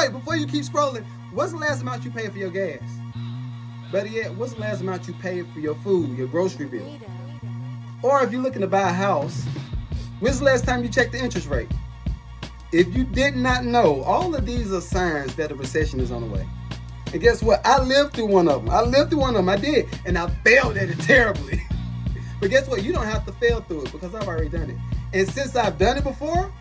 wait. Before you keep scrolling, what's the last amount you paid for your gas? Better yet, what's the last amount you paid for your food, your grocery bill? Or if you're looking to buy a house, when's the last time you checked the interest rate? If you did not know, all of these are signs that a recession is on the way. And guess what? I lived through one of them. I did. And I failed at it terribly. But guess what? You don't have to fail through it because I've already done it. And since I've done it before,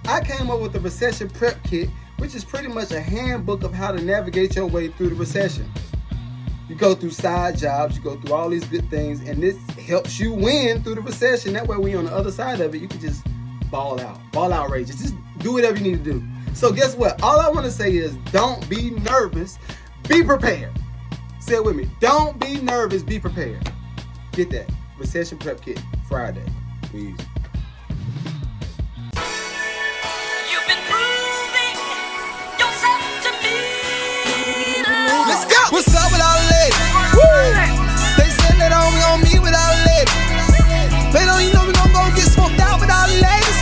I came up with the Recession Prep Kit, which is pretty much a handbook of how to navigate your way through the recession. You go through side jobs, you go through all these good things, and this helps you win through the recession. That way, when you're on the other side of it, you can just ball outrageous. Just do whatever you need to do. So guess what? All I want to say is don't be nervous, be prepared. Say it with me. Don't be nervous, be prepared. Get that. Recession Prep Kit, Friday. Peace. Let's go. What's up with all the ladies? Woo! They said that on me with all the ladies. They don't even know we gon' go get smoked out with all the ladies.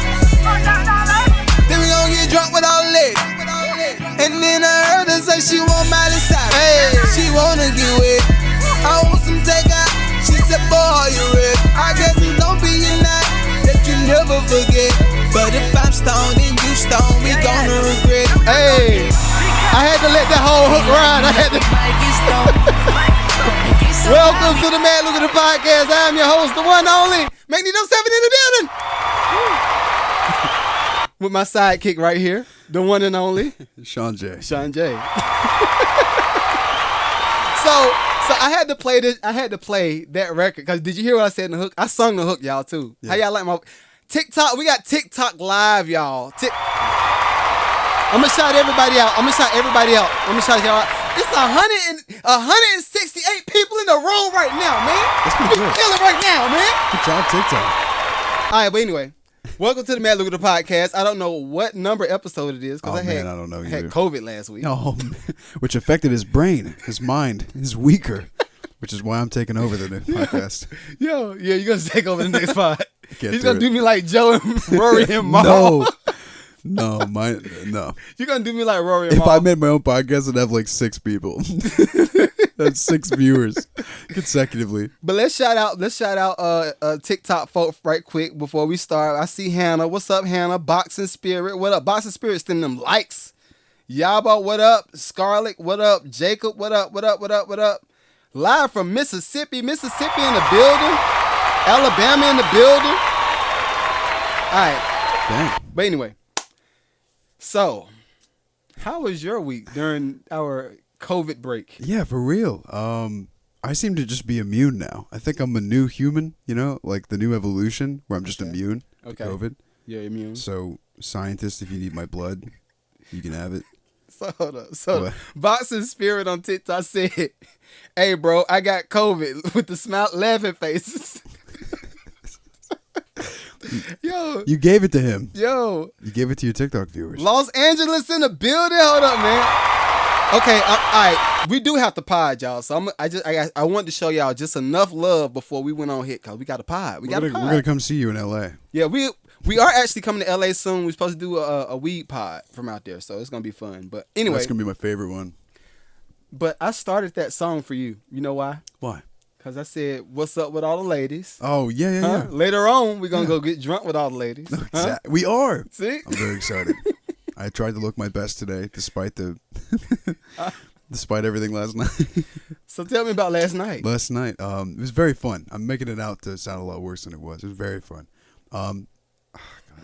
Then we gon' get drunk with all the ladies. And then I heard her say she want Miley Cyrus. Hey, she wanna get wet. I want some takeout. She said, boy, you ready? I guess it don't be a night that you never forget. But if I'm stoned and you stoned, we gonna regret. Hey. I had to let that whole hook ride. Welcome to the Mad Lucrative Podcast. I'm your host, the one and only Magneto 7 in the building. With my sidekick right here, the one and only Sean J. So I had to play this. I had to play that record because did you hear what I said in the hook? I sung the hook, y'all too. Yeah. How y'all like my TikTok? We got TikTok live, y'all. I'm gonna shout everybody out. Let me shout y'all out. It's 168 people in the room right now, man. That's pretty good. Kill it right now, man. Good job, TikTok. All right, but anyway, welcome to the Mad Lucrative Podcast. I don't know what number episode it is because I don't know had COVID last week. No, which affected his brain, his mind, his weaker, which is why I'm taking over the podcast. Yo, yeah, you're gonna take over the next pod. He's gonna do me like Joe and Rory and Maul. No. You're gonna do me like Rory and If Maul. I made my own podcast, I'd have like 6 people. That's 6 viewers consecutively. But let's shout out TikTok folk right quick before we start. I see Hannah. What's up, Hannah? Boxing Spirit. What up? Boxing Spirit sending them likes. Yaba, what up? Scarlett, what up? Jacob, what up? Live from Mississippi in the building. Alabama in the building. All right. Dang. But anyway. So, how was your week during our COVID break? Yeah, for real. I seem to just be immune now. I think I'm a new human, like the new evolution where I'm just immune to COVID. Yeah, immune. So, scientists, if you need my blood, you can have it. So, hold up. So, Boxing Spirit on TikTok said, hey, bro, I got COVID with the laughing faces. Yo, you gave it to him. Yo, you gave it to your TikTok viewers. Los Angeles in the building. Hold up, man. Okay, all right. We do have to pod, y'all. So I wanted to show y'all just enough love before we went on hit because we got a pod. We're gonna come see you in LA. Yeah, we are actually coming to LA soon. We're supposed to do a weed pod from out there, so it's gonna be fun. But anyway, that's gonna be my favorite one. But I started that song for you. You know why? Why? Because I said, what's up with all the ladies? Oh, yeah. Later on, we're going to go get drunk with all the ladies. Exactly. We are. See? I'm very excited. I tried to look my best today, despite everything last night. So tell me about last night. Last night, it was very fun. I'm making it out to sound a lot worse than it was. It was very fun.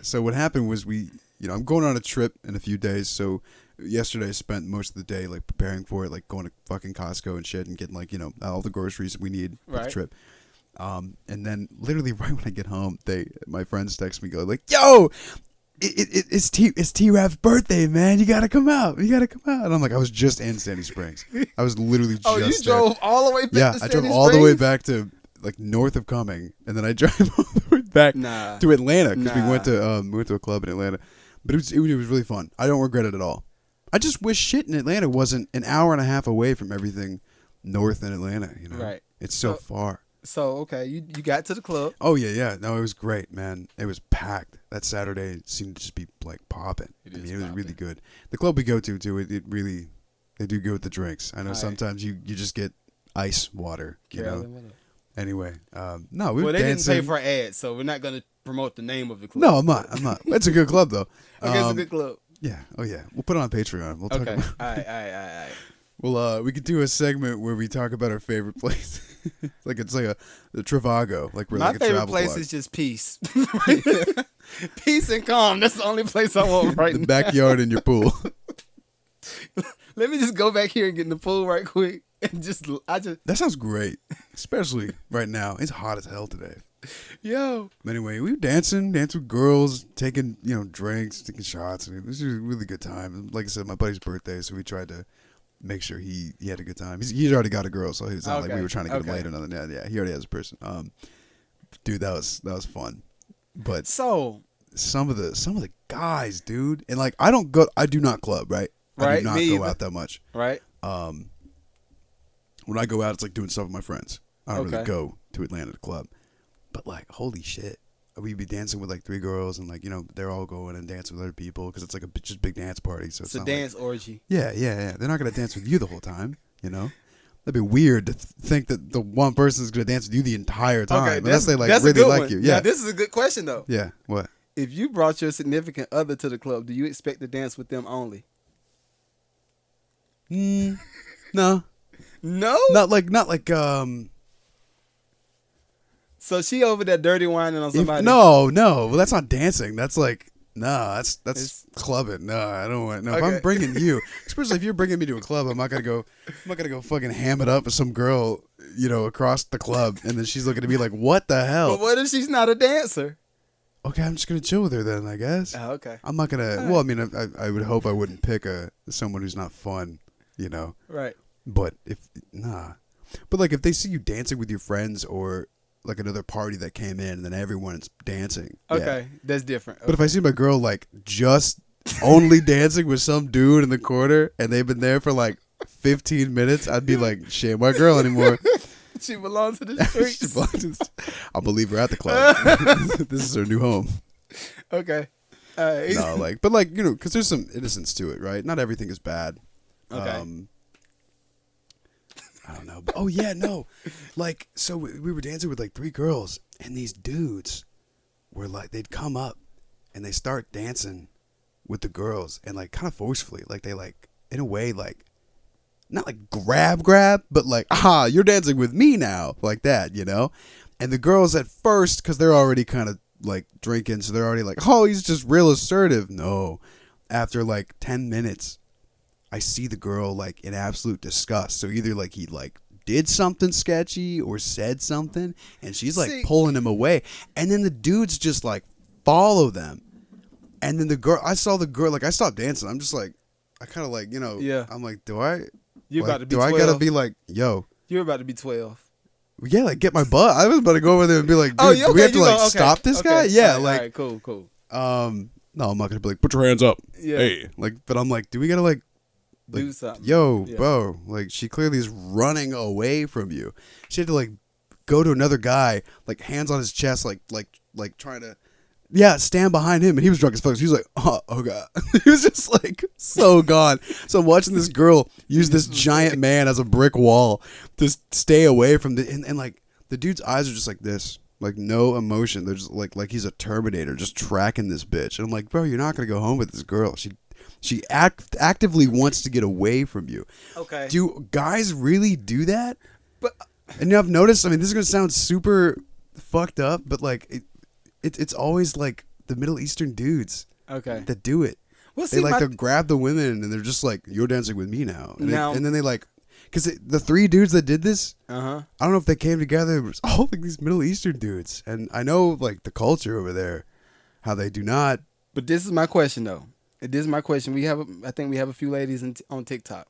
So what happened was I'm going on a trip in a few days, so yesterday I spent most of the day like preparing for it, like going to fucking Costco and shit and getting like, all the groceries that we need for the trip. And then literally right when I get home, my friends text me, go like, yo, it's T-Rap's birthday, man. You gotta come out. And I'm like, I was just in Sandy Springs. I was literally just you drove all the way back to Sandy Springs? Yeah, I drove all the way back to like north of Cumming, and then I drive all the way back to Atlanta because we went to a club in Atlanta. But it was really fun. I don't regret it at all. I just wish shit in Atlanta wasn't an hour and a half away from everything north in Atlanta, Right. It's so far. So okay, you got to the club. Oh yeah. No, it was great, man. It was packed. That Saturday seemed to just be like popping. It was really good. The club we go to too, it really, they do good with the drinks. I know sometimes you just get ice water, you know. Anyway, no, we were dancing. They didn't pay for ads, so we're not gonna promote the name of the club. No, I'm not. It's a good club though. Okay, it's a good club. Yeah. Oh yeah. We'll put it on Patreon. We'll talk Okay. about. All right. Well, we could do a segment where we talk about our favorite place. It's like a Trivago. Like we're My like a favorite travel place blog. is just peace. Peace and calm. That's the only place I want right The now. backyard in your pool. Let me just go back here and get in the pool right quick. And That sounds great. Especially right now. It's hot as hell today. Yo. Anyway, we were dancing with girls, taking, drinks, taking shots, and it was a really good time. Like I said, my buddy's birthday, so we tried to make sure he had a good time. He's already got a girl, so it's not like we were trying to get him laid or nothing. Yeah, he already has a person. Dude, that was fun. But So some of the guys, dude, and like I do not club, right? I do not go out that much. Right. When I go out, it's like doing stuff with my friends. I don't really go to Atlanta to club. But like, holy shit, we'd be dancing with like 3 girls, and like they're all going and dancing with other people because it's like just big dance party. So it's a not dance orgy. Yeah. They're not gonna dance with you the whole time, That'd be weird to think that the one person is gonna dance with you the entire time, unless they like really like you. Yeah, this is a good question though. Yeah. What? If you brought your significant other to the club, do you expect to dance with them only? No. No. Not like. So she over there dirty whining on somebody. No. Well, that's not dancing. That's like, that's clubbing. No, I don't want. No, if I'm bringing you, especially if you're bringing me to a club, I'm not gonna go fucking ham it up with some girl, across the club, and then she's looking at me like, what the hell? But what if she's not a dancer? Okay, I'm just gonna chill with her then, I guess. Oh, okay. I'm not gonna. Well, I mean, I would hope I wouldn't pick someone who's not fun, Right. But but like if they see you dancing with your friends or like another party that came in and then everyone's dancing. Okay, that's different. But if I see my girl like just only dancing with some dude in the corner and they've been there for like 15 minutes, I'd be like, she ain't my girl anymore. She belongs to the streets. I'll believe her at the club. This is her new home. Okay. No, but because there's some innocence to it, right? Not everything is bad. Okay. I don't know. But, oh yeah, no. Like, so we were dancing with like 3 girls, and these dudes were like, they'd come up and they start dancing with the girls, and like kind of forcefully, like they like in a way like not like grab, but like, you're dancing with me now, like that, And the girls at first, because they're already kind of like drinking, so they're already like, oh, he's just real assertive. No, after like 10 minutes. I see the girl like in absolute disgust. So either like he like did something sketchy or said something, and she's like pulling him away, and then the dudes just like follow them, and then I saw the girl like I stopped dancing. I'm just like I kind of like yeah. I'm like do I about to be 12? I gotta be like yo? You're about to be 12. Yeah, like get my butt. I was about to go over there and be like, dude, do we have to like stop this guy? Yeah, all right, cool. No, I'm not gonna be like put your hands up. Yeah. Hey, but I'm like, do we gotta like do something. Yo, bro, like she clearly is running away from you. She had to like go to another guy, like hands on his chest, like trying to, stand behind him. And he was drunk as fuck. So he was like, oh god, he was just like so gone. So I'm watching this girl use this giant man as a brick wall to stay away from and like the dude's eyes are just like this. Like no emotion. They're just like he's a Terminator just tracking this bitch. And I'm like, bro, you're not gonna go home with this girl. She actively wants to get away from you. Okay. Do guys really do that? But and I've noticed. I mean, this is gonna sound super fucked up, but like it's always like the Middle Eastern dudes. Okay. That do it. Well, they like to grab the women and they're just like, "You're dancing with me now." And then they like, because the 3 dudes that did this, I don't know if they came together. It was all like these Middle Eastern dudes, and I know like the culture over there, how they do not. But this is my question though. This is my question. I think we have a few ladies on TikTok.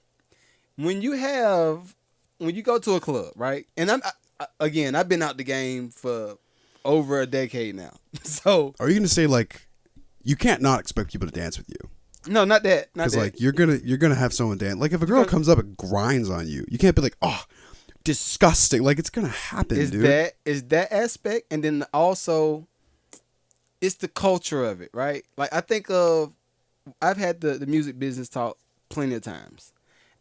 When you go to a club, right? And I've been out the game for over a decade now. So are you gonna say like you can't not expect people to dance with you? No, not that. Because like you're gonna have someone dance. Like if a girl comes up and grinds on you, you can't be like, oh, disgusting. Like, it's gonna happen, dude. Is that aspect, and then also it's the culture of it, right? Like, I've had the music business talk plenty of times,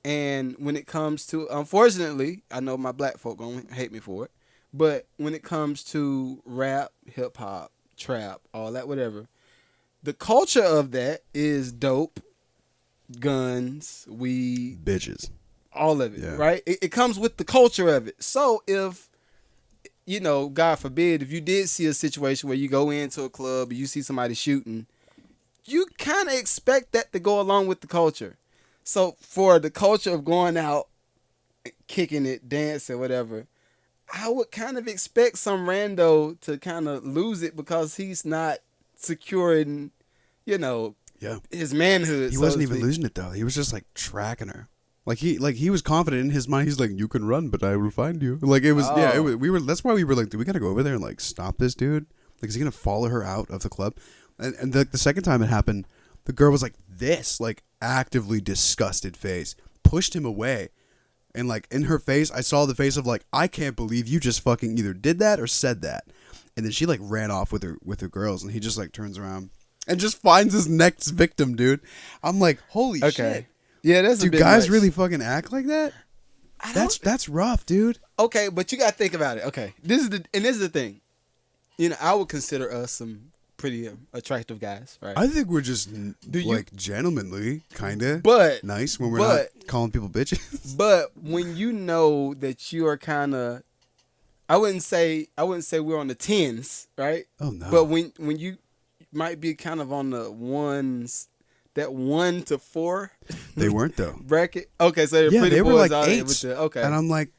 and when it comes to, unfortunately, I know my black folk gonna hate me for it, but when it comes to rap, hip hop, trap, all that, whatever, the culture of that is dope, guns, weed, Bitches. all of it, Yeah. right? It comes with the culture of it. So if, God forbid, if you did see a situation where you go into a club and you see somebody shooting, you kind of expect that to go along with the culture. So for the culture of going out, kicking it, dancing, whatever, I would kind of expect some rando to kind of lose it because he's not securing, his manhood. He wasn't even losing it though. He was just like tracking her. Like he was confident in his mind. He's like, you can run, but I will find you. Like, it was, yeah. That's why we were like, dude, we gotta go over there and like stop this dude. Like, is he gonna follow her out of the club? And the second time it happened, the girl was like this, like actively disgusted face, pushed him away, and like in her face, I saw the face of like, I can't believe you just fucking either did that or said that. And then she like ran off with her girls, and he just like turns around and just finds his next victim, dude. I'm like, holy shit. Yeah, that's do guys really fucking act like that? That's rough, dude. Okay, but you gotta think about it. Okay, this is the thing. I would consider us some pretty attractive guys, right? I think we're just gentlemanly, kind of, but nice when we're not calling people bitches. But when you know that you are kind of, I wouldn't say we're on the 10s, right? Oh no. But when you might be kind of on the ones. That 1 to 4, they weren't though. Bracket. Okay, so they were like out 8s. Okay, and I'm like,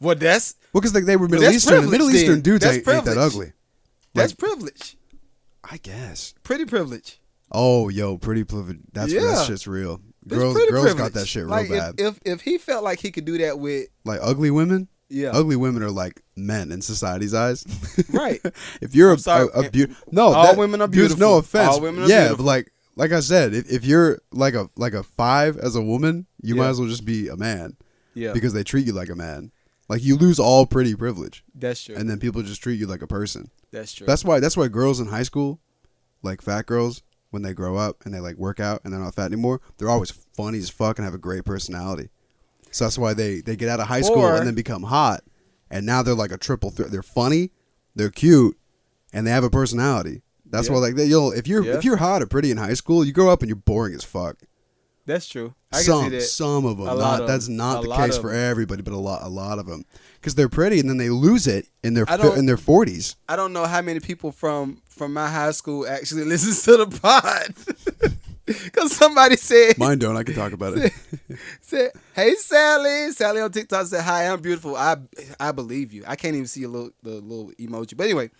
well, because they were Middle Eastern. And Middle Eastern dudes ain't that ugly. That's privilege. I guess. Pretty privilege. Oh, pretty privilege. That's shit's real. Girls got that shit real bad. If he felt like he could do that with like ugly women. Yeah, ugly women are like men in society's eyes. Right. If you're a beautiful, all women are beautiful. There's no offense. All women are beautiful. But like I said, if you're like a 5 as a woman, you might as well just be a man. Yeah. Because they treat you like a man. Like, you lose all pretty privilege. That's true. And then people just treat you like a person. That's true. That's why girls in high school, like fat girls, when they grow up and they like work out and they're not fat anymore, they're always funny as fuck and have a great personality. So that's why they get out of high school and then become hot. And now they're like a triple threat. They're funny, they're cute, and they have a personality. That's why, like, if you're hot or pretty in high school, you grow up and you're boring as fuck. That's true. I can see that. Some of them. That's not the case for everybody, but a lot of them, because they're pretty and then they lose it in their 40s. I don't know how many people from my high school actually listens to the pod. Because somebody said, mine don't. I can talk about it. Said, hey Sally on TikTok said, hi, I'm beautiful. I believe you. I can't even see the little emoji, but anyway,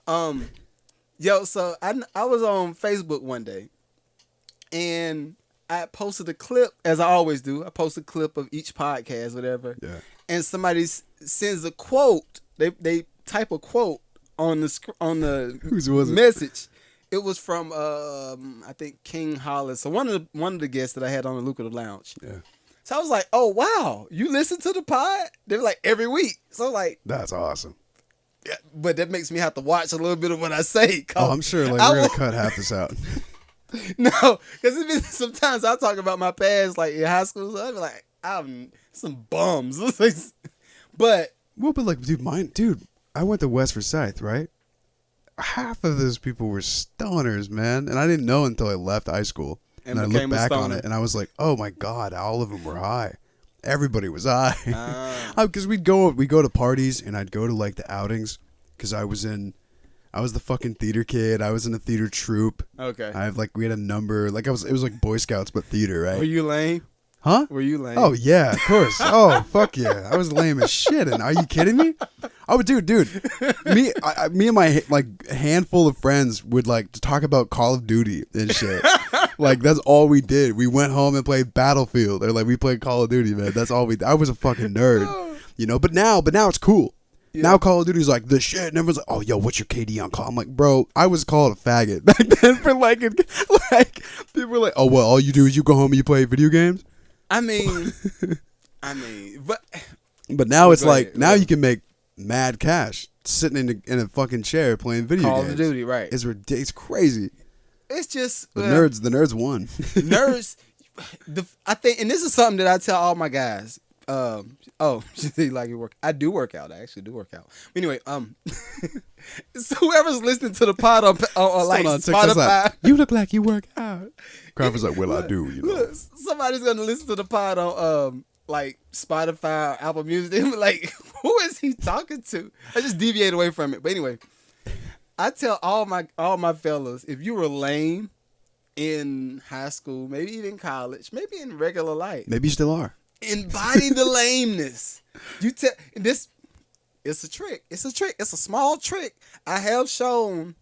so I was on Facebook one day, and I posted a clip, as I always do. I post a clip of each podcast, whatever. Yeah. And somebody sends a quote. They type a quote on the Whose was it? Message. It was from I think King Hollis, so one of the guests that I had on the Lucrative Lounge. Yeah. So I was like, oh wow, you listen to the pod? They're like every week. So like, that's awesome. Yeah, but that makes me have to watch a little bit of what I say. Oh, I'm sure we're gonna cut half this out. No, because sometimes I talk about my past, like in high school. So I'd be like, I'm some bums. But like, dude, I went to West Forsyth, right? Half of those people were stoners, man, and I didn't know until I left high school. And I looked back on it, and I was like, oh my god, all of them were high. Everybody was high. Because we'd go to parties, and I'd go to like the outings, because I was the fucking theater kid. I was in a theater troupe. Okay. We had a number. Like, it was like Boy Scouts, but theater, right? Were you lame? Huh? Were you lame? Oh, yeah, of course. Oh, fuck yeah. I was lame as shit. And are you kidding me? Oh, dude. Me and my handful of friends would like to talk about Call of Duty and shit. Like, that's all we did. We went home and played Battlefield. Or like, we played Call of Duty, man. That's all I was a fucking nerd. But now it's cool. Yeah. Now Call of Duty's like the shit, and everyone's like, "Oh, yo, what's your KD on call?" I'm like, "Bro, I was called a faggot back then for like people were like, oh, well, all you do is you go home and you play video games." I mean, but But now it's Go like ahead, now whatever. you can make mad cash sitting in a fucking chair playing video Call games. of Duty, right? It's ridiculous. It's crazy. It's just The nerds won. nerds. I think, and this is something that I tell all my guys. She like you work. I do work out. I actually do work out. Anyway, so whoever's listening to the pod on like on TikTok's Spotify, like, you look like you work out. Crawford's like, well, I do. You know. look, somebody's gonna listen to the pod on like Spotify or Apple Music. They be like, who is he talking to? I just deviate away from it. But anyway, I tell all my fellas, if you were lame in high school, maybe even college, maybe in regular life, Maybe you still are. embody the lameness. You tell this. It's a trick. It's a trick. It's a small trick. I have shown.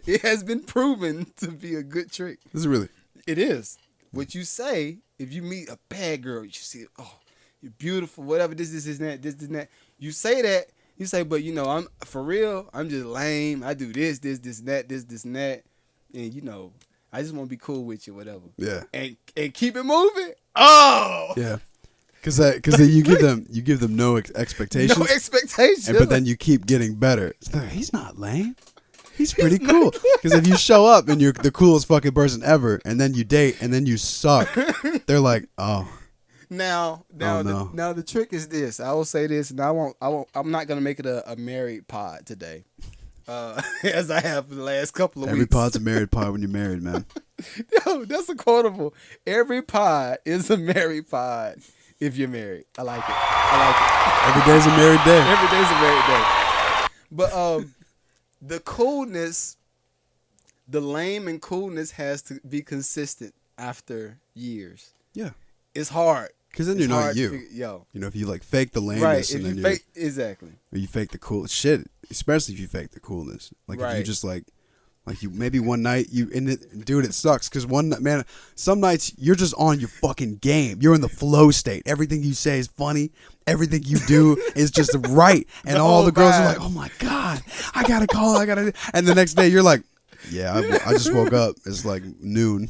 It has been proven to be a good trick. This is really. It is. What you say if you meet a bad girl, you see, oh, you're beautiful, whatever. This, and that. You say that. You say, but I'm for real. I'm just lame. I do this, and that, and I just want to be cool with you, whatever. Yeah. And keep it moving. Oh. Yeah. Because you give them no expectations. No expectations. But then you keep getting better. It's like, he's not lame. He's pretty cool. Because if you show up and you're the coolest fucking person ever, and then you date, and then you suck, they're like, oh. Now, the trick is this. I will say this, and I'm not gonna make it a married pod today, as I have for the last couple of weeks. Every pod's a married pod when you're married, man. Yo, that's a quotable. Every pod is a married pod if you're married. I like it. Every day's a married day. Every day's a married day. But the coolness, the lame and coolness has to be consistent after years. Yeah. It's hard. Because then you're not you. If you like fake the lameness and then you exactly. Or you fake the cool shit, especially if you fake the coolness. Like if you just like you maybe one night dude, it sucks because some nights you're just on your fucking game. You're in the flow state. Everything you say is funny. Everything you do is just right. And all the girls are like, oh my God, I gotta call. And the next day you're like, yeah, I just woke up. It's like noon.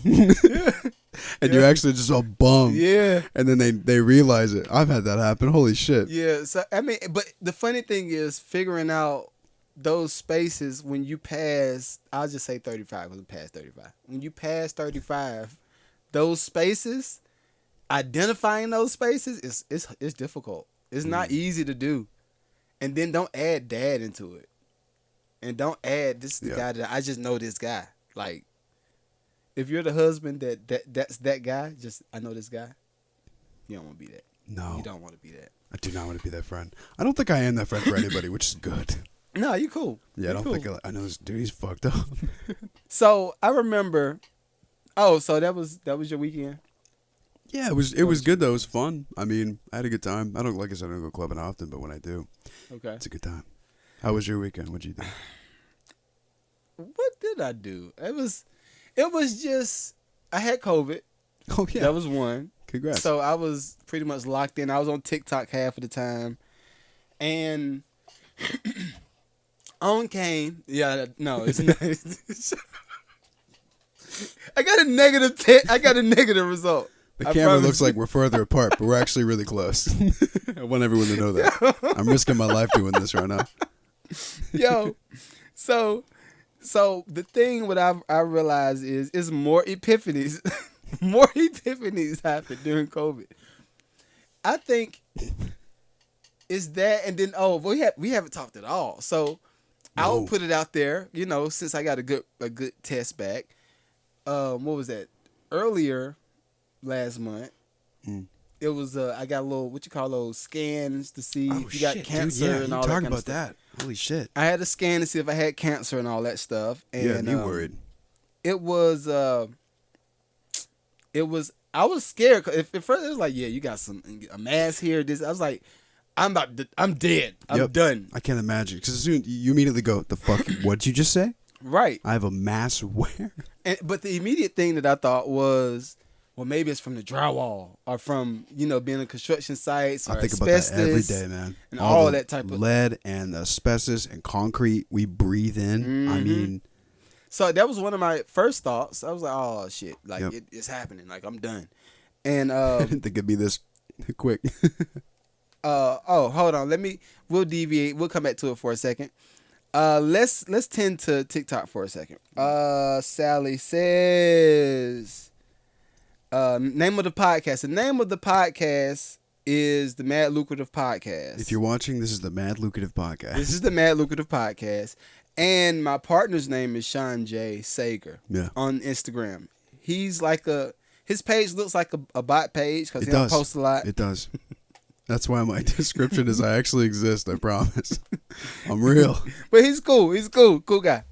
And you're actually just all bummed. Yeah. And then they realize it. I've had that happen. Holy shit. Yeah. So but the funny thing is figuring out those spaces when you pass. I'll just say 35 because I'm past 35. When you pass 35, those spaces, identifying those spaces is difficult. It's not easy to do. And then don't add dad into it. And don't add this is the guy that I just know this guy. Like, if you're the husband that's that guy, just I know this guy, you don't want to be that. No. You don't want to be that. I do not want to be that friend. I don't think I am that friend for anybody, which is good. No, you cool. Yeah, I don't think I know this dude. He's fucked up. So I remember. Oh, so that was your weekend. Yeah, it was good though. It was fun. I mean, I had a good time. I don't go clubbing often, but when I do, okay, it's a good time. How was your weekend? What'd you do? What did I do? It was just I had COVID. Oh yeah, that was one. Congrats. So I was pretty much locked in. I was on TikTok half of the time, and on came. Yeah, no, it's not. I got a negative result. The camera looks like we're further apart, but we're actually really close. I want everyone to know that. I'm risking my life doing this right now. Yo, so the thing what I realized is more epiphanies. More epiphanies happened during COVID. I think it's that, and then we haven't talked at all. So I'll put it out there, since I got a good test back. What was that? Earlier last month, it was I got a little those scans to see if you got cancer and all that. Talking kind about of stuff. that. Holy shit! I had a scan to see if I had cancer and all that stuff. And you worried? It was. I was scared. Cause at first it was like, yeah, you got a mass here. This I was like, I'm dead. I'm done. I can't imagine because soon you immediately go, the fuck? What'd you just say? Right. I have a mass where? But the immediate thing that I thought was, well, maybe it's from the drywall or from being in construction sites. Or I think about that every day, man. And all that type of lead and asbestos and concrete we breathe in. Mm-hmm. I mean. So that was one of my first thoughts. I was like, oh shit, like it's happening. Like I'm done. And I didn't think it'd be this quick. Hold on. We'll deviate. We'll come back to it for a second. Let's tend to TikTok for a second. Sally says, name of the podcast. The name of the podcast is the Mad Lucrative Podcast. If you're watching, this is the Mad Lucrative Podcast. This is the Mad Lucrative Podcast. And my partner's name is Sean J. Sager. Yeah. On Instagram. He's like his page looks like a bot page because he don't post a lot. It does. That's why my description is I actually exist, I promise. I'm real. But he's cool. He's cool. Cool guy.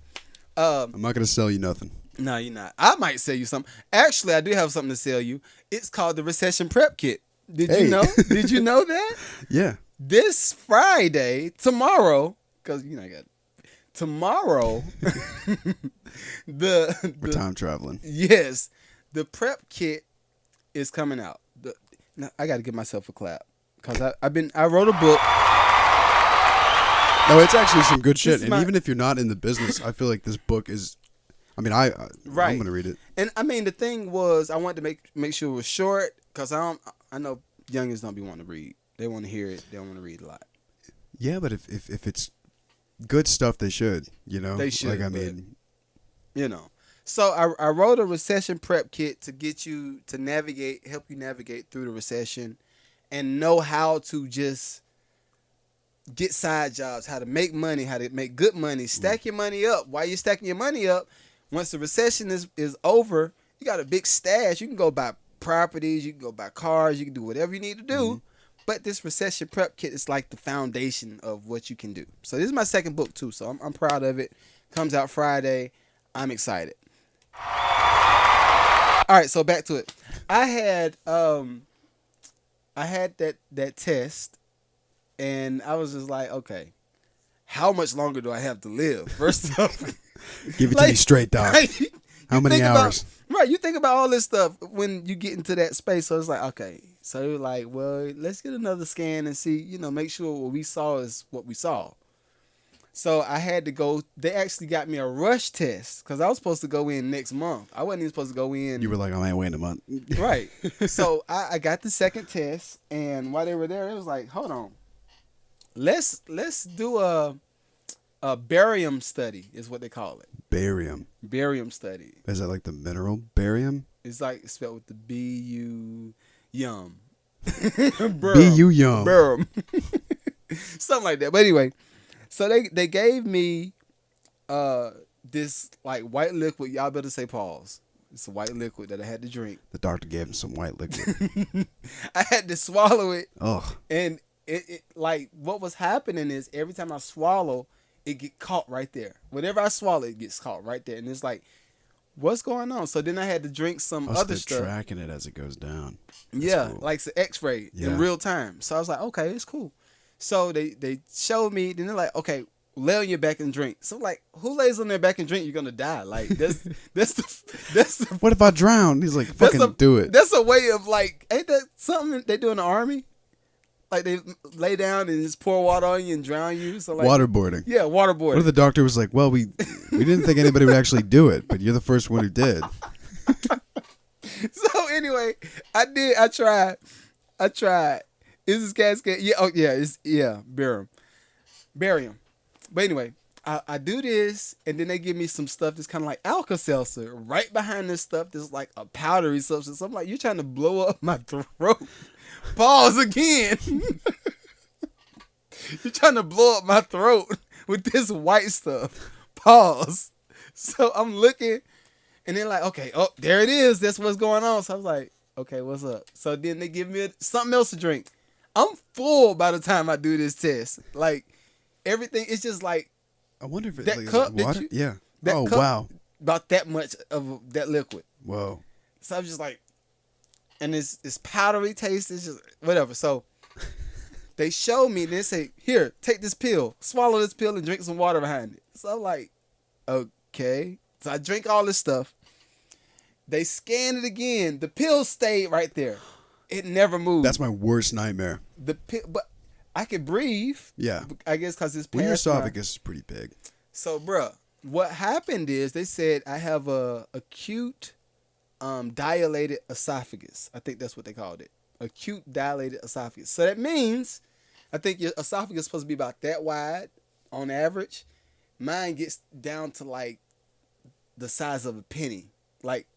I'm not going to sell you nothing. No, you're not. I might sell you something. Actually, I do have something to sell you. It's called the Recession Prep Kit. Did you know? Did you know that? Yeah. This Friday, tomorrow, because I got tomorrow. We're time traveling. Yes, the prep kit is coming out. Now, I got to give myself a clap because I wrote a book. No, it's actually some good shit. And my, even if you're not in the business, I feel like this book is. I mean, I'm going to read it. And I mean, the thing was, I wanted to make sure it was short because I know youngins don't be wanting to read. They want to hear it. They don't want to read a lot. Yeah, but if it's good stuff, they should. They should. Like, I mean, So I wrote a recession prep kit to get you to help you navigate through the recession, and know how to just get side jobs, how to make money, how to make good money, stack your money up. While you're stacking your money up, once the recession is over, you got a big stash. You can go buy properties, you can go buy cars, you can do whatever you need to do. Mm-hmm. But this recession prep kit is like the foundation of what you can do. So this is my second book too, so I'm proud of it. Comes out Friday. I'm excited. All right, so back to it. I had that test, and I was just like, okay, how much longer do I have to live? First off, give it to me straight, Doc. How many hours? You think about all this stuff when you get into that space. So it's like, okay, so you're like, well, let's get another scan and see, make sure what we saw is what we saw. So I had to go. They actually got me a rush test because I was supposed to go in next month. I wasn't even supposed to go in. You were like, I ain't waiting a month. Right. So I got the second test, and while they were there, it was like, hold on, let's do a barium study is what they call it. Barium study. Is that like the mineral barium? It's like spelled with the B-U yum. B-U yum. Barium. Something like that. But anyway, so they gave me this like white liquid. Y'all better say pause. It's a white liquid that I had to drink. The doctor gave him some white liquid. I had to swallow it. Oh. And it like what was happening is every time I swallow, it get caught right there. Whatever I swallow, it gets caught right there. And it's like, what's going on? So then I had to drink some other stuff. Tracking it as it goes down. That's cool. Like it's an X-ray in real time. So I was like, okay, it's cool. So they showed me. Then they're like, okay, lay on your back and drink. So I'm like, who lays on their back and drink? You're gonna die. Like that's the. What if I drown? He's like, fucking do it. That's a way of like, ain't that something they do in the army? Like they lay down and just pour water on you and drown you. So like waterboarding. Yeah, waterboarding. What if the doctor was like, well, we didn't think anybody would actually do it, but you're the first one who did. So anyway, I tried. Is this cascade? Yeah, barium. But anyway, I do this, and then they give me some stuff that's kind of like Alka-Seltzer. Right behind this stuff, there's like a powdery substance. So I'm like, you're trying to blow up my throat. Pause again. You're trying to blow up my throat with this white stuff. Pause. So I'm looking, and then like, okay, oh, there it is. That's what's going on. So I was like, okay, what's up? So then they give me something else to drink. I'm full by the time I do this test. Like everything, it's just like. I wonder if that cup. Water? Yeah. That cup, wow. About that much of that liquid. Whoa. So I was just like. And it's powdery taste. It's just whatever. So they showed me. They say, "Here, take this pill. Swallow this pill and drink some water behind it." So I'm like, "Okay." So I drink all this stuff. They scan it again. The pill stayed right there. It never moved. That's my worst nightmare. The pill, but I could breathe. Yeah. I guess because it's your esophagus is pretty big. So, bruh, what happened is they said I have a acute. Dilated esophagus. I think that's what they called it. Acute dilated esophagus. So that means I think your esophagus is supposed to be about that wide on average. Mine gets down to like the size of a penny. Like,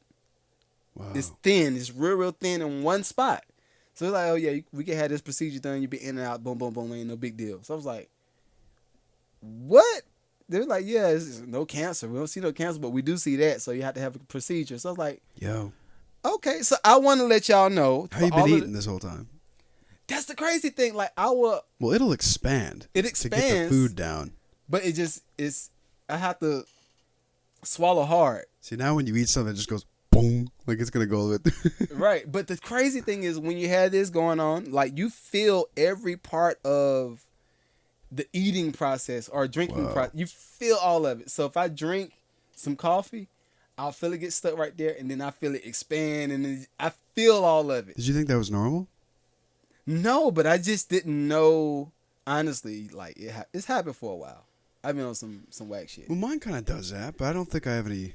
Wow. it's thin. It's real thin in one spot. So it's like, oh yeah, we can have this procedure done. You be in and out, boom, boom, boom, ain't no big deal. So I was like, what? They were like, yeah, it's no cancer. We don't see no cancer, but we do see that. So you have to have a procedure. So I was like, Yo. okay. So I want to let y'all know. How you been eating this whole time? That's the crazy thing. Like Well, it'll expand. It to get the food down. But I have to swallow hard. See, now when you eat something, it just goes boom, like it's gonna go with. Right. But the crazy thing is when you have this going on, like you feel every part of the eating process or drinking process. You feel all of it. So if I drink some coffee, I'll feel it get stuck right there, and then I feel it expand, and then I feel all of it. Did you think that was normal? No, but I just didn't know. Honestly, like it's happened for a while. I've been on some whack shit. Well, mine kind of does that, but I don't think I have any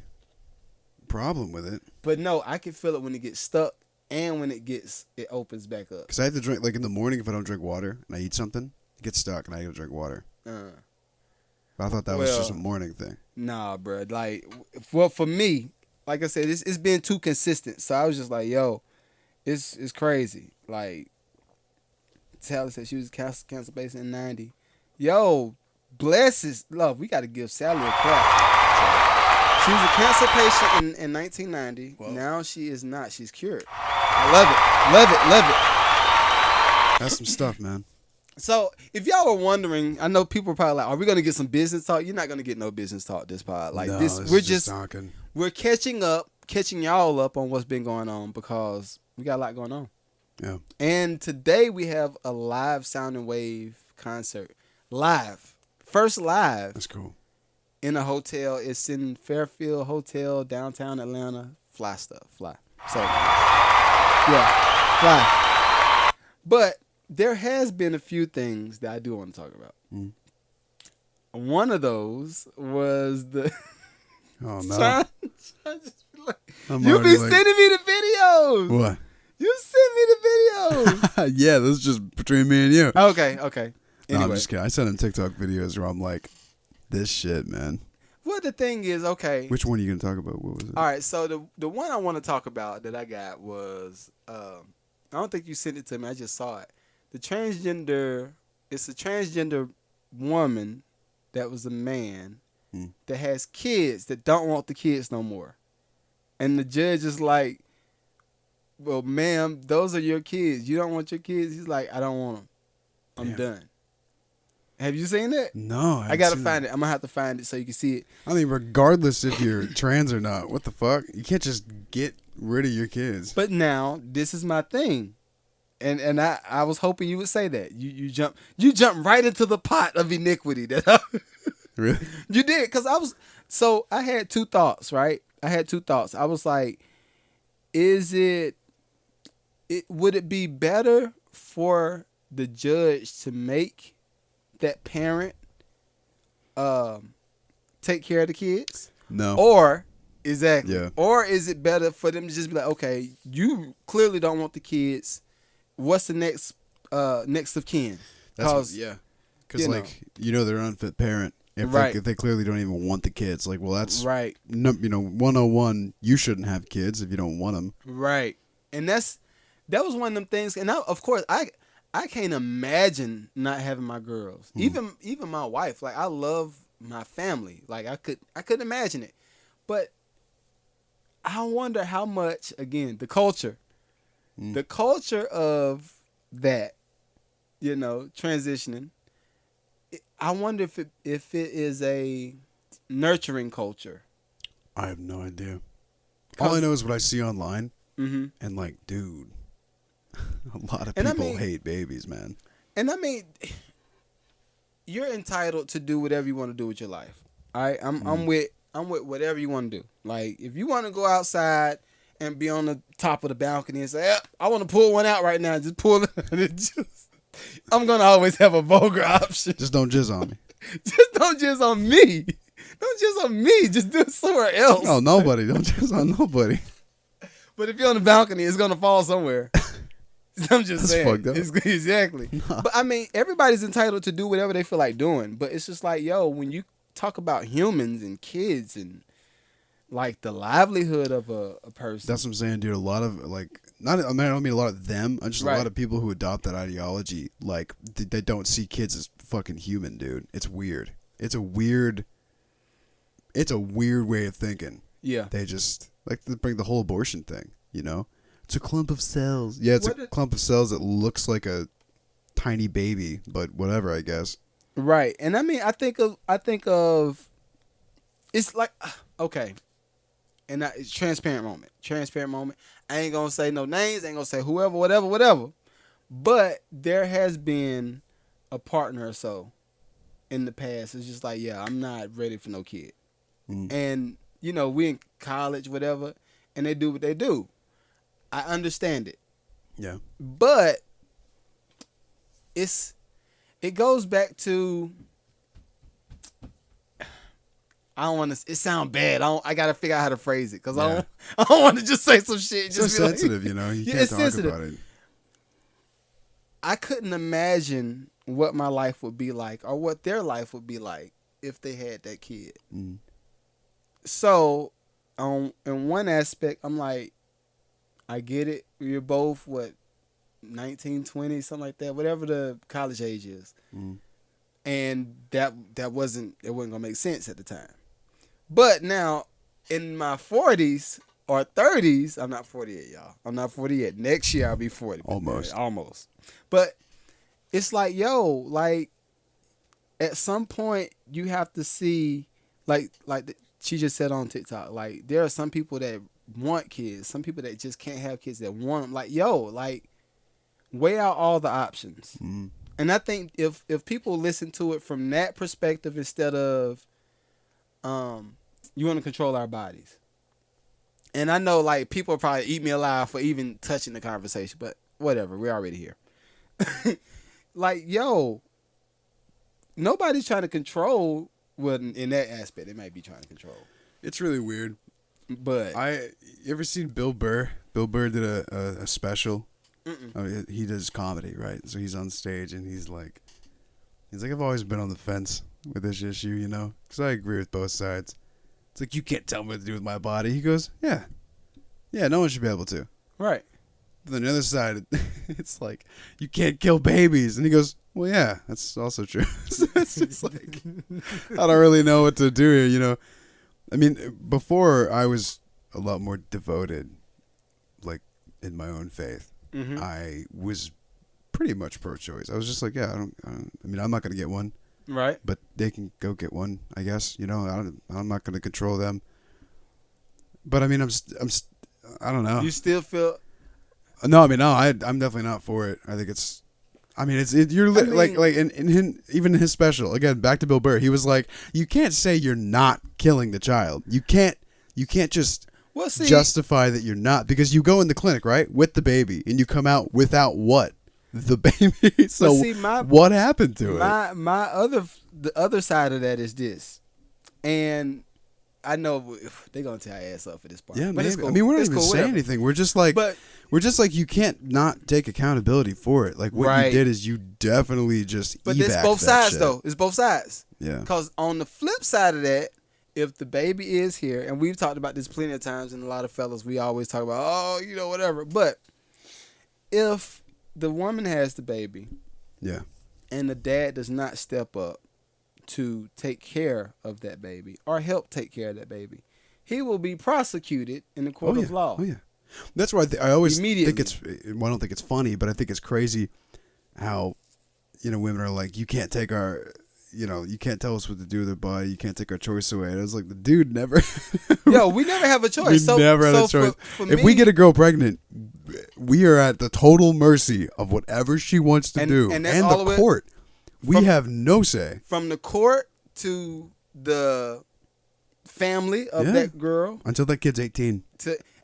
problem with it. But no, I can feel it when it gets stuck and when it opens back up. Because I have to drink, like in the morning, if I don't drink water and I eat something, it gets stuck and I gotta drink water. But I thought that was just a morning thing. Nah, bro. Like, well, for me, like I said, it's been too consistent. So I was just like, yo, it's crazy. Like, Sally said she was cancer patient in 90. Yo, bless his love. We got to give Sally a clap. She was a cancer patient in 1990. Whoa. Now she is not. She's cured. I love it. Love it. Love it. That's some stuff, man. So, if y'all were wondering, I know people are probably like, are we going to get some business talk? You're not going to get no business talk this pod. Like, no, this we're just talking. We're catching y'all up on what's been going on because we got a lot going on. Yeah. And today we have a live Sound and Wave concert. Live. First live. That's cool. In a hotel. It's in Fairfield Hotel, downtown Atlanta. Fly stuff. Fly. So, yeah. Fly. But there has been a few things that I do want to talk about. Mm. One of those was the... Oh, no. You be sending me the videos. What? You sent me the videos. Yeah, this is just between me and you. Okay. Anyway. No, I'm just kidding. I sent him TikTok videos where I'm like, this shit, man. Well, the thing is, okay. Which one are you going to talk about? What was it? All right, so the one I want to talk about that I got was, I don't think you sent it to me. I just saw it. It's a transgender woman that was a man that has kids that don't want the kids no more. And the judge is like, well, ma'am, those are your kids. You don't want your kids? He's like, I don't want them. I'm done. Have you seen that? No. I got to find it. I'm going to have to find it so you can see it. I mean, regardless if you're trans or not, what the fuck? You can't just get rid of your kids. But now, this is my thing. And I was hoping you would say that. You jump right into the pot of iniquity. Really? You did, because I had two thoughts, right? I was like, would it be better for the judge to make that parent take care of the kids? No. Or exactly. Yeah. Or is it better for them to just be like, okay, you clearly don't want the kids. What's the next of kin? Because they're an unfit parent. If they clearly don't even want the kids, like, well, that's right. 101. You shouldn't have kids if you don't want them. Right, and that was one of them things. And of course, I can't imagine not having my girls. Even my wife. Like, I love my family. Like, I couldn't imagine it. But I wonder how much, again, the culture of that, transitioning. I wonder if it is a nurturing culture. I have no idea. All I know is what I see online, and like, dude, a lot of people hate babies, man. And I mean, you're entitled to do whatever you want to do with your life. All right, I'm with whatever you want to do. Like, if you want to go outside and be on the top of the balcony and say, I want to pull one out right now, just pull it. I'm going to always have a vulgar option. Just don't jizz on me. Just don't jizz on me. Don't jizz on me. Just do it somewhere else. No, nobody. Don't jizz on nobody. But if you're on the balcony, it's going to fall somewhere. I'm just That's saying. fucked up. Exactly. Nah. But I mean, everybody's entitled to do whatever they feel like doing. But it's just like, yo, when you talk about humans and kids and like the livelihood of a person. That's what I'm saying, dude. A lot of like, I don't mean a lot of them. Just Right. a lot of people who adopt that ideology. Like they don't see kids as fucking human, dude. It's weird. It's a weird way of thinking. Yeah. They just like to bring the whole abortion thing. You know, it's a clump of cells. Yeah, it's a clump of cells that looks like a tiny baby, but whatever, I guess. Right. And I mean, I think of it's like, okay. And it's transparent moment. I ain't going to say no names. Ain't going to say whoever, whatever. But there has been a partner or so in the past. It's just like, yeah, I'm not ready for no kid. Mm. And, you know, we in college, whatever, and they do what they do. I understand it. Yeah. But it goes back to, I don't want to. It sounds bad. I gotta figure out how to phrase it because I don't want to just say some shit. It's Just so be sensitive, like, you know. You Yeah, can't it's talk sensitive. about it. I couldn't imagine what my life would be like or what their life would be like if they had that kid. Mm. So, in one aspect, I'm like, I get it. You're both 19, 20, something like that, whatever the college age is, and that wasn't gonna make sense at the time. But now, in my 40s or 30s, I'm not 40 yet, y'all. I'm not 40 yet. Next year, I'll be 40. Almost. But it's like, yo, like, at some point, you have to see, she just said on TikTok, like, there are some people that want kids, some people that just can't have kids that want them. Like, yo, like, weigh out all the options. Mm. And I think if people listen to it from that perspective instead of, you want to control our bodies. And I know, like, people probably eat me alive for even touching the conversation, but whatever, we're already here. Like, yo, nobody's trying to control. Well, in that aspect, they might be trying to control. It's really weird. But You ever seen Bill Burr? Bill Burr did a special. Mm-mm. I mean, he does comedy, right? So he's on stage and he's like, I've always been on the fence with this issue, you know, because I agree with both sides. It's like, you can't tell me what to do with my body. He goes, yeah, no one should be able to. right. But on the other side, it's like, you can't kill babies. And he goes, well, yeah, that's also true. So it's just like, I don't really know what to do here, you know. I mean, before I was a lot more devoted, like, in my own faith. Mm-hmm. I was pretty much pro-choice. I was just like, yeah, I mean, I'm not going to get one. Right. But they can go get one, I guess. You know, I'm not going to control them. But I mean, I don't know. You still feel? No, I mean, no, I'm definitely not for it. I think it's. I mean, like even in his special again. Back to Bill Burr, he was like, you can't say you're not killing the child. You can't just justify that you're not, because you go in the clinic, right, with the baby and you come out without what? The baby. So what happened to it? The other side of that is this, and I know they're gonna tear our ass up for this part. Yeah, but maybe. Cool. I mean, we're not It's even cool, saying whatever. anything. We're just like, you can't not take accountability for it. Like, what you did is you definitely just. But it's both sides, though. It's both sides. Yeah. Because on the flip side of that, if the baby is here, and we've talked about this plenty of times, and a lot of fellas, we always talk about, whatever. But if the woman has the baby, yeah, and the dad does not step up to take care of that baby or help take care of that baby, he will be prosecuted in the court of law. Oh yeah, that's why I always Immediately. think it's. Well, I don't think it's funny, but I think it's crazy how, women are like, you can't take our. You can't tell us what to do with their body. You can't take our choice away. And I was like, the dude never. Yo, we never have a choice. We never have a choice. If we get a girl pregnant, we are at the total mercy of whatever she wants to do. And and the court. We have no say. From the court to the family of that girl. Until that kid's 18.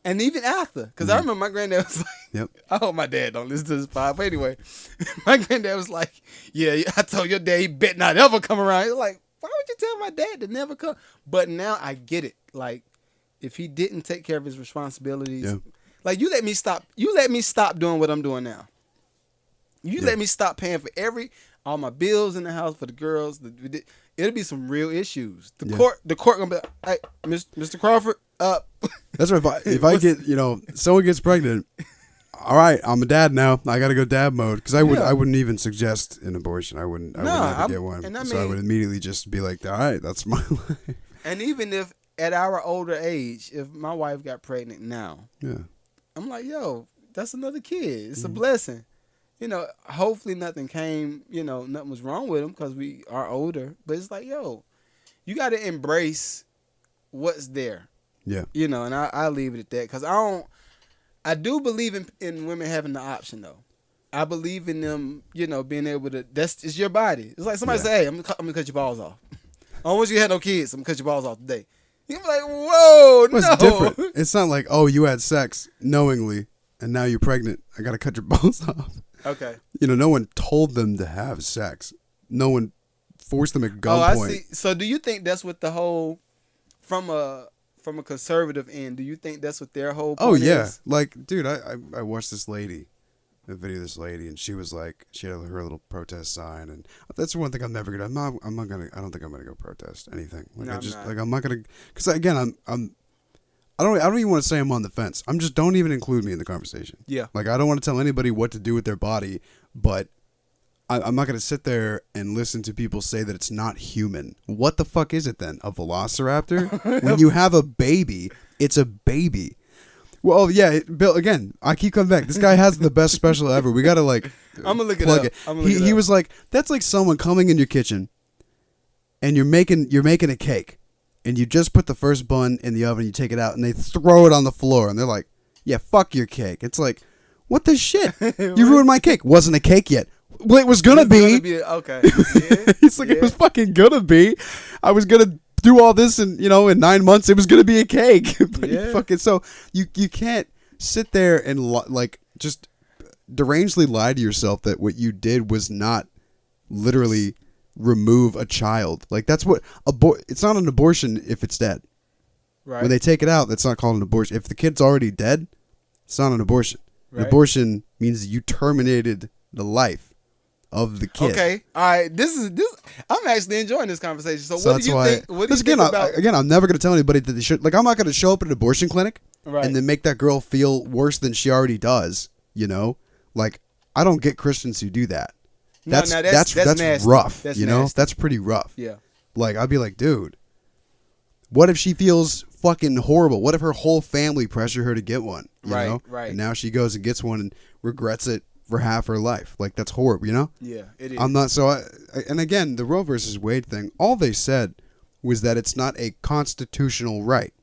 And even after. Because I remember my granddad was like, yep. I hope my dad don't listen to this pod. But anyway, my granddad was like, yeah, I told your dad he bet not ever come around. He's like, why would you tell my dad to never come? But now I get it. Like, if he didn't take care of his responsibilities, like, you let me stop doing what I'm doing now. You let me stop paying for all my bills in the house for the girls. It'll be some real issues. The court gonna be like, hey, Mr. Crawford, That's right. If I get, someone gets pregnant, all right, I'm a dad now. I got to go dad mode because I wouldn't even suggest an abortion. I would never get one. So I would immediately just be like, all right, that's my life. And even if at our older age, if my wife got pregnant now, I'm like, yo, that's another kid. It's a blessing. Hopefully nothing came, nothing was wrong with them because we are older. But it's like, yo, you got to embrace what's there. Yeah. And I leave it at that because I do believe in women having the option though. I believe in them, being able to. It's your body. It's like somebody say, "Hey, I'm gonna cut your balls off. I don't want you to have no kids. I'm gonna cut your balls off today." You're like, "Whoa, no." It's different. It's not like, oh, you had sex knowingly and now you're pregnant. I gotta cut your balls off. Okay. No one told them to have sex. No one forced them at gunpoint. Oh, I see. So, do you think that's what the whole from a conservative end? Do you think that's what their whole point is? Like, dude, I watched a video of this lady, and she was like, she had her little protest sign, and that's one thing I'm never gonna. I'm not gonna. I don't think I'm gonna go protest anything. Like, no, I'm not gonna. Because again, I don't even want to say I'm on the fence. I'm just, don't even include me in the conversation. Yeah. Like, I don't want to tell anybody what to do with their body, but I'm not going to sit there and listen to people say that it's not human. What the fuck is it then? A velociraptor? When you have a baby, it's a baby. Well, yeah, Bill, again, I keep coming back. This guy has the best special ever. We got to, like, I'm going to look it up. He was like, that's like someone coming in your kitchen and you're making a cake. And you just put the first bun in the oven, you take it out, and they throw it on the floor. And they're like, yeah, fuck your cake. It's like, what the shit? You ruined my cake. Wasn't a cake yet. Well, it was going to be. Okay. Yeah, He's like, it was fucking going to be. I was going to do all this, and in 9 months, it was going to be a cake. But so you can't sit there and just derangedly lie to yourself that what you did was not literally remove a child. Like, that's what it's not an abortion if it's dead. Right. When they take it out, that's not called an abortion. If the kid's already dead, it's not an abortion. Right. An abortion means you terminated the life of the kid. Okay. All right. This. I'm actually enjoying this conversation. So what do you think? What do you think about? Again, I'm never going to tell anybody that they should. Like, I'm not going to show up at an abortion clinic and then make that girl feel worse than she already does. Like, I don't get Christians who do that. That's rough. That's nasty. That's pretty rough. Yeah. Like, I'd be like, dude, what if she feels fucking horrible? What if her whole family pressure her to get one? You know? Right. And now she goes and gets one and regrets it for half her life. Like, that's horrible, Yeah, it is. I'm not and again, the Roe versus Wade thing, all they said was that it's not a constitutional right.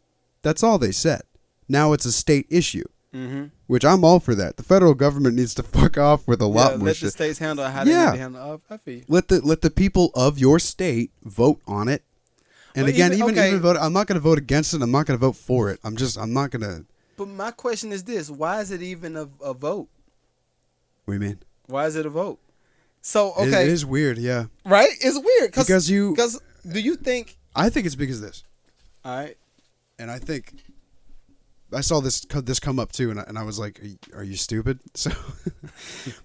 That's all they said. Now it's a state issue. Mm-hmm. Which I'm all for that. The federal government needs to fuck off with a lot more shit. Let the states handle how they need to handle. I feel you. Let the people of your state vote on it. And but even vote. I'm not going to vote against it. I'm not going to vote for it. I'm not going to. But my question is this: why is it even a vote? What do you mean? Why is it a vote? So okay, it is weird. Yeah. Right? It's weird because do you think? I think it's because of this. All right. And I think. I saw this come up too, and I was like, "Are you stupid?" So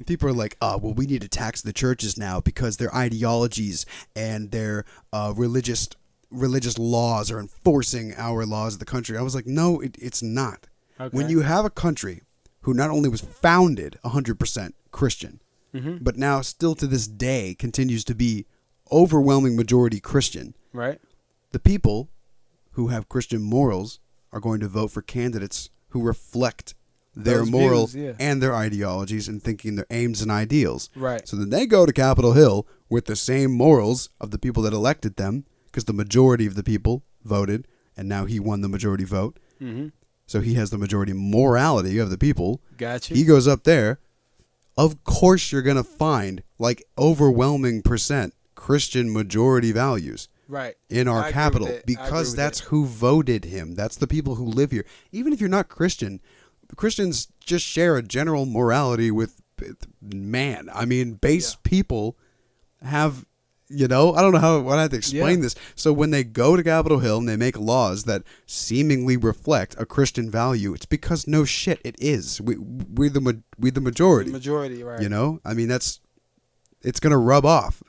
people are like, "Oh, well, we need to tax the churches now because their ideologies and their religious laws are enforcing our laws of the country." I was like, "No, it's not. Okay. When you have a country who not only was founded 100% Christian, but now still to this day continues to be overwhelming majority Christian, right? The people who have Christian morals are going to vote for candidates who reflect their moral and their ideologies and thinking their aims and ideals. Right. So then they go to Capitol Hill with the same morals of the people that elected them because the majority of the people voted, and now he won the majority vote. Mm-hmm. So he has the majority morality of the people. Gotcha. He goes up there. Of course you're going to find like overwhelming % Christian majority values. Right. In our capital, because that's who voted him. That's the people who live here. Even if you're not Christian, Christians just share a general morality with man. I mean, base people have I don't know how I have to explain this. So when they go to Capitol Hill and they make laws that seemingly reflect a Christian value, it's because no shit, it is. We're the majority. The majority, right? I mean, it's gonna rub off.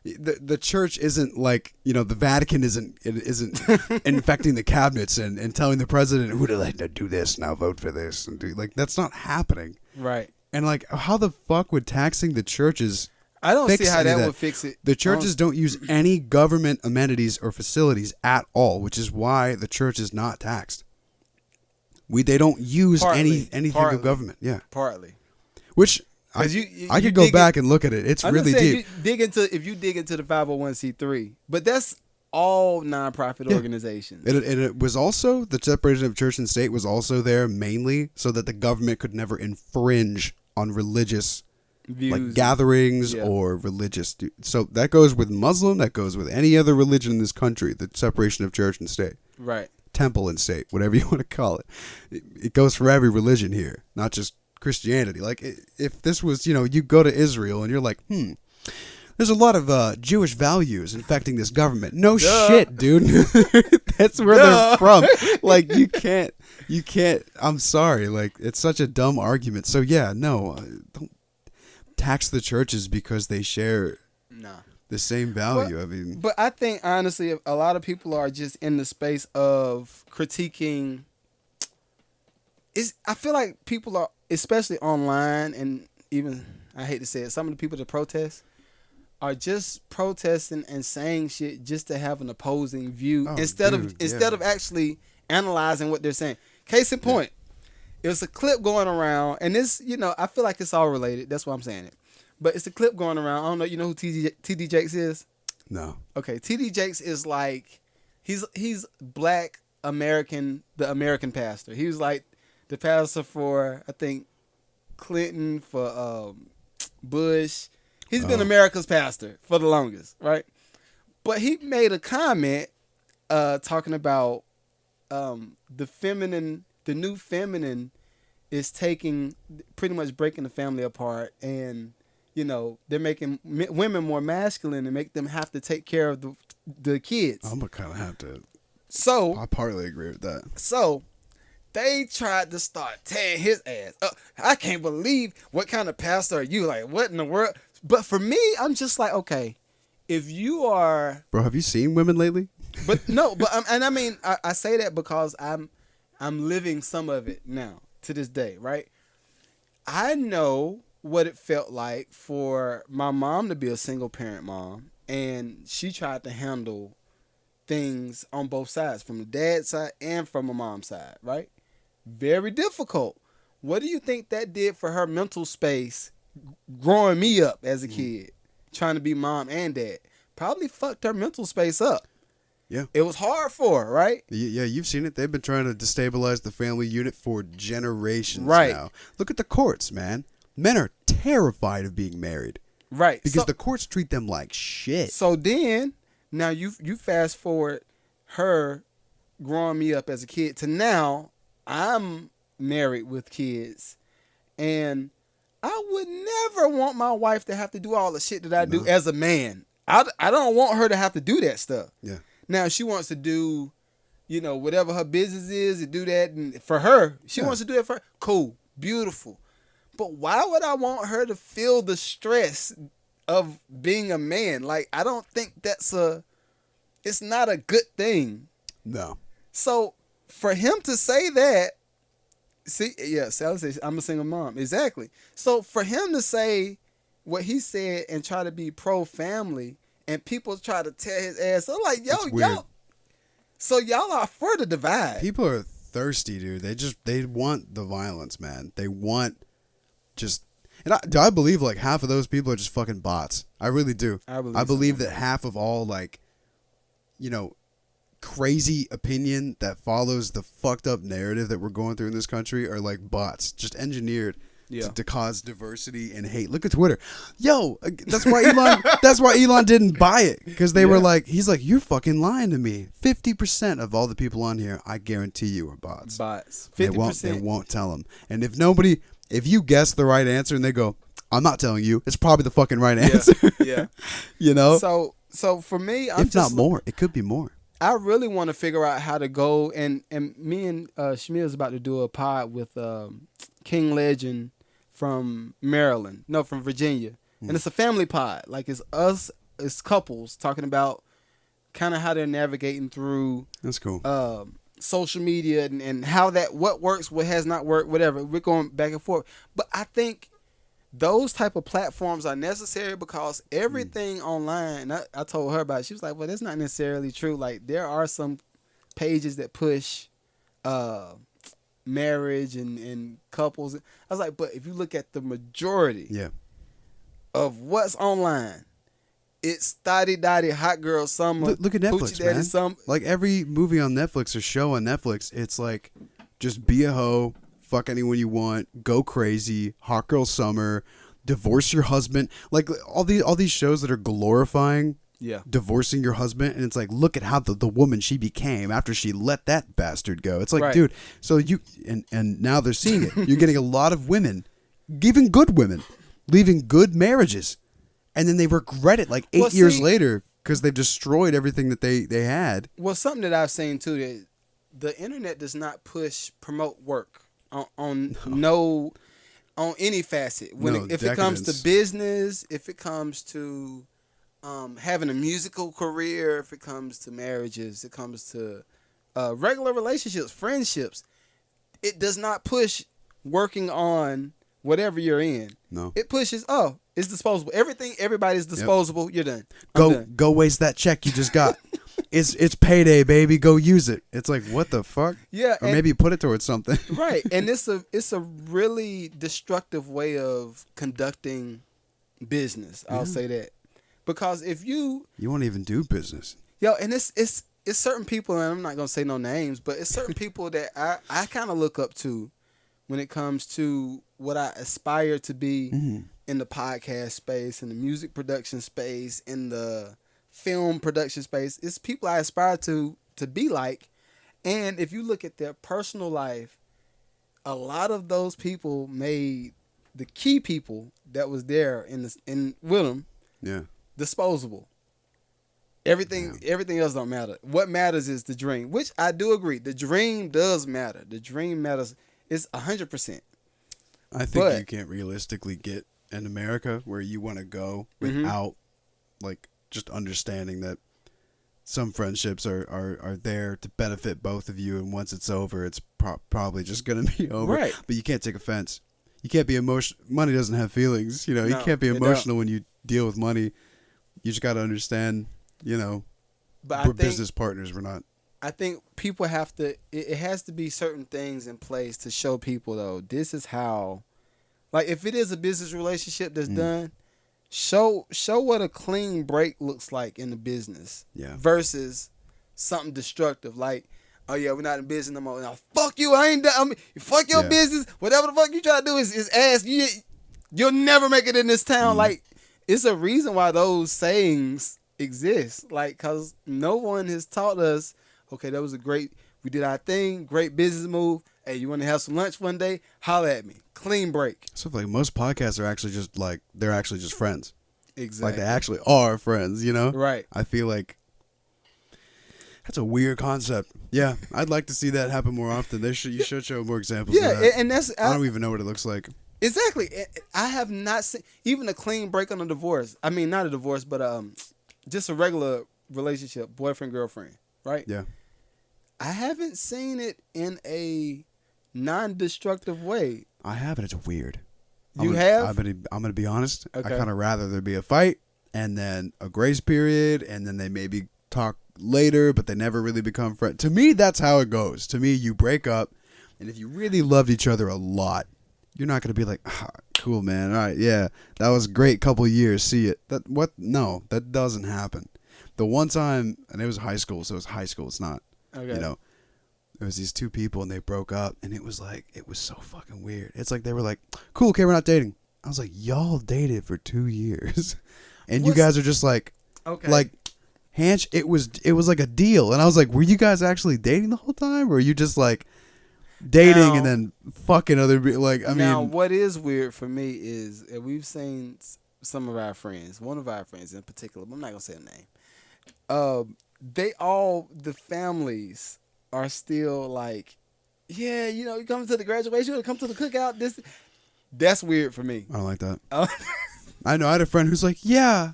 The church isn't like, the Vatican isn't infecting the cabinets and telling the president who to do this, now vote for this, and that's not happening. Right. And how the fuck would taxing the churches? I don't see how that would fix it. The churches don't use any government amenities or facilities at all, which is why the church is not taxed. They don't use anything of government. Yeah. Partly. Which I could go back and look at it. It's really deep. If you dig into the 501c3, but that's all nonprofit organizations. And it was also, the separation of church and state was also there mainly so that the government could never infringe on religious views, gatherings or religious. So that goes with Muslim, that goes with any other religion in this country, the separation of church and state. Right. Temple and state, whatever you want to call it. It goes for every religion here, not just Christianity. If this was, you go to Israel and you're like, there's a lot of Jewish values infecting this government. No shit, dude. That's where they're from. You can't, I'm sorry. It's such a dumb argument. So don't tax the churches because they share the same value. But I think, honestly, a lot of people are just in the space of critiquing. I feel like people are, especially online, and even, I hate to say it, some of the people that protest are just protesting and saying shit just to have an opposing view instead of actually analyzing what they're saying. Case in point, it was a clip going around, and this, I feel like it's all related. That's why I'm saying it. But it's a clip going around. I don't know, you know who TD Jakes is? No. Okay, TD Jakes is he's Black American, the American pastor. He was the pastor for, I think, Clinton, for Bush. He's been America's pastor for the longest, right? But he made a comment talking about the new feminine is pretty much breaking the family apart, and they're making women more masculine and make them have to take care of the kids. I'm gonna kind of have to. So I partly agree with that. So they tried to start tearing his ass up. I can't believe, what kind of pastor are you? What in the world? But for me, I'm just like, okay, if you are... Bro, have you seen women lately? But no, and I mean, I say that because I'm living some of it now, to this day, right? I know what it felt like for my mom to be a single parent mom, and she tried to handle things on both sides, from the dad's side and from my mom's side, right? Very difficult. What do you think that did for her mental space growing me up as a kid, trying to be mom and dad? Probably fucked her mental space up. Yeah. It was hard for her, right? Yeah, you've seen it. They've been trying to destabilize the family unit for generations now. Look at the courts, man. Men are terrified of being married. Right. Because the courts treat them like shit. So then, now you fast forward her growing me up as a kid to now, I'm married with kids, and I would never want my wife to have to do all the shit that I do as a man. I don't want her to have to do that stuff. Yeah. Now, she wants to do, whatever her business is, to do that. And for her, she wants to do it for her. Cool. Beautiful. But why would I want her to feel the stress of being a man? I don't think it's not a good thing. No. So for him to say that, Sally says, I'm a single mom. Exactly. So for him to say what he said and try to be pro-family, and people try to tear his ass, I'm like, y'all. So y'all are for the divide. People are thirsty, dude. They want the violence, man. They want and I believe half of those people are just fucking bots. I really do. I believe that half of all crazy opinion that follows the fucked up narrative that we're going through in this country are bots, just engineered to cause diversity and hate. Look at Twitter. Yo, that's why Elon didn't buy it, because they were he's like, you're fucking lying to me. 50% of all the people on here, I guarantee you, are bots. 50%. They won't tell them. And if you guess the right answer and they go, I'm not telling you, it's probably the fucking right answer. Yeah. You know? So for me, I'm if not more, it could be more. I really want to figure out how to go, and me and Shmiel's about to do a pod with King Legend from Maryland, no, from Virginia, and it's a family pod. Like it's us, it's couples talking about kind of how they're navigating through. That's cool. Social media and how that, what works, what has not worked, whatever. We're going back and forth, but I think those type of platforms are necessary because everything online, I told her about it. She was like, well, that's not necessarily true. Like there are some pages that push marriage and couples. I was like, but if you look at the majority of what's online, it's thotty dotty hot girl summer. Look at Netflix, man. Like every movie on Netflix or show on Netflix, it's like just be a hoe, fuck anyone you want, go crazy, hot girl summer, divorce your husband. Like all these shows that are glorifying divorcing your husband, and it's like, look at how the woman she became after she let that bastard go. It's like, dude, so you and now they're seeing it. You're getting a lot of women, even good women, leaving good marriages. And then they regret it like 8 years later because they've destroyed everything that they had. Well, something that I've seen too, that the internet does not promote work on any facet. If it comes to business, if it comes to having a musical career, if it comes to marriages, it comes to regular relationships, friendships, it does not push working on whatever you're in. No. It pushes, it's disposable. Everybody's disposable. Yep. You're done. Go waste that check you just got. It's payday, baby. Go use it. It's like, what the fuck? Yeah. Or maybe put it towards something. Right. And it's a really destructive way of conducting business. I'll say that. Because if you won't even do business. And it's certain people, and I'm not gonna say no names, but it's certain people that I kind of look up to when it comes to what I aspire to be in the podcast space, in the music production space, in the film production space. It's people I aspire to be like. And if you look at their personal life, a lot of those people made the key people that was there in with them disposable. Everything else don't matter. What matters is the dream, which I do agree. The dream does matter. The dream matters. It's 100%. I think you can't realistically get in America where you want to go without like just understanding that some friendships are there to benefit both of you, and once it's over, it's probably just going to be over. Right. But you can't take offense. You can't be emotional. Money doesn't have feelings. You can't be emotional when you deal with money. You just got to understand, we're business partners. We're not. I think people have to, it has to be certain things in place to show people, though, this is how, like if it is a business relationship that's done, show what a clean break looks like in the business versus something destructive. Like, oh yeah, we're not in business no more. Now, fuck you, I ain't done. I mean, fuck your business. Whatever the fuck you try to do is ass. You'll never make it in this town. Like, it's a reason why those sayings exist. Like, cause no one has taught us, okay, that was we did our thing, great business move. Hey, you want to have some lunch one day? Holla at me. Clean break. So like most podcasts are actually just like, they're actually just friends. Exactly. Like they actually are friends, Right. I feel like that's a weird concept. Yeah, I'd like to see that happen more often. You should show more examples of that. And I don't even know what it looks like. Exactly. I have not seen even a clean break on a divorce. I mean, not a divorce, but just a regular relationship, boyfriend, girlfriend, right? Yeah. I haven't seen it in a non-destructive way. I have, and it's weird. I'm gonna be honest. Okay. I kind of rather there be a fight and then a grace period, and then they maybe talk later, but they never really become friends. To me, that's how it goes. To me, you break up, and if you really loved each other a lot, you're not gonna be like, cool, man. All right, yeah, that was a great couple years. See it. No, that doesn't happen. The one time, and it was high school, so it's high school. It's not. Okay. There was these two people and they broke up, and it was so fucking weird. It's like they were like, cool, okay, we're not dating. I was like, y'all dated for 2 years, and you guys are just like, okay, like, it was like a deal, and I was like, were you guys actually dating the whole time, or are you just like dating and then fucking other people? Like, I mean, what is weird for me is we've seen some of our friends, one of our friends in particular, I'm not gonna say a name, the families are still like, yeah, you know, you come to the graduation, you come to the cookout. That's weird for me. I don't like that. I know. I had a friend who's like, yeah,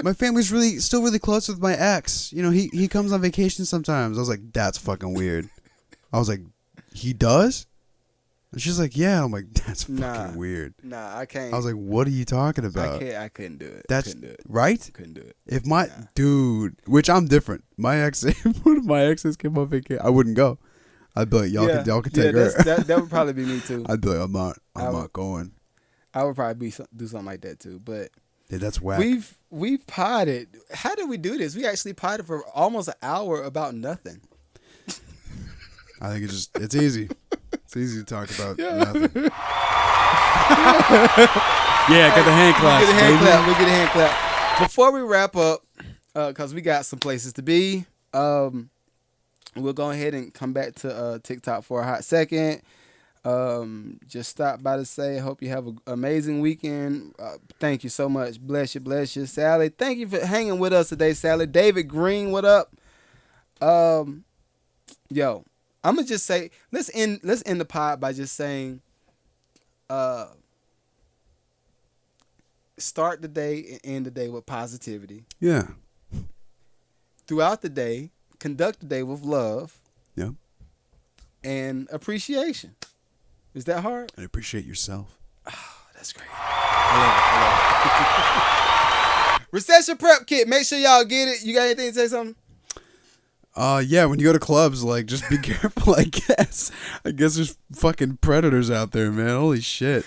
my family's still really close with my ex. You know, he comes on vacation sometimes. I was like, that's fucking weird. I was like, he does? And she's like, yeah. I'm like, that's fucking weird. Nah, I can't. I was like, what are you talking about? I couldn't do it. That's couldn't do it. right. Couldn't do it. If dude, which I'm different. My ex, if one of my exes came on vacation, I wouldn't go. I'd be like, y'all can take her. That would probably be me too. I'd be like, I'm not going. I would probably do something like that too. But yeah, that's whack. We've potted. How did we do this? We actually potted for almost an hour about nothing. I think it's easy. It's easy to talk about nothing. Yeah, get the hand clap. We get a hand clap. Before we wrap up, because we got some places to be, we'll go ahead and come back to TikTok for a hot second. Just stop by to say, hope you have an amazing weekend. Thank you so much. Bless you. Sally, thank you for hanging with us today, Sally. David Green, what up? Yo, I'm gonna just say, let's end the pod by just saying, start the day and end the day with positivity. Yeah. Throughout the day, conduct the day with love. Yeah. And appreciation. Is that hard? And appreciate yourself. Oh, that's great. I love it. Recession prep kit. Make sure y'all get it. You got anything to say something? Yeah, when you go to clubs, like, just be careful, I guess. I guess there's fucking predators out there, man. Holy shit.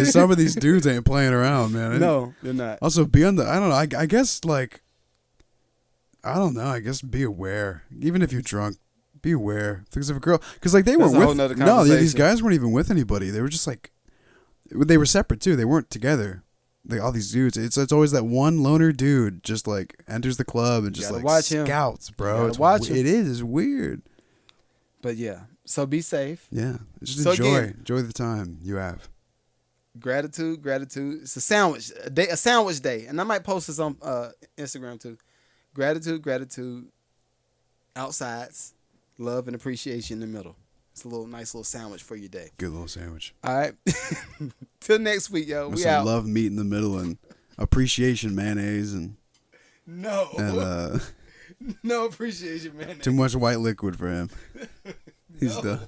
Some of these dudes ain't playing around, man. No, they're not. Also, be on I don't know, I guess, like, I don't know, I guess be aware. Even if you're drunk, be aware. Because if a girl, because, like, they That's were a whole nother no, conversation. these guys weren't even with anybody. They were just, like, they were separate, too. They weren't together. Like, all these dudes, it's always that one loner dude just, like, enters the club and just, like, watch him. scouts, bro. It is weird. But yeah, so be safe. Yeah, just So enjoy the time you have. Gratitude. It's a sandwich day, and I might post this on Instagram too. Gratitude. Outsides, love and appreciation in the middle. It's a nice little sandwich for your day. Good little sandwich. All right. Till next week, yo. With We some out. love meat in the middle and appreciation mayonnaise and no appreciation, man. too much white liquid for him. He's done.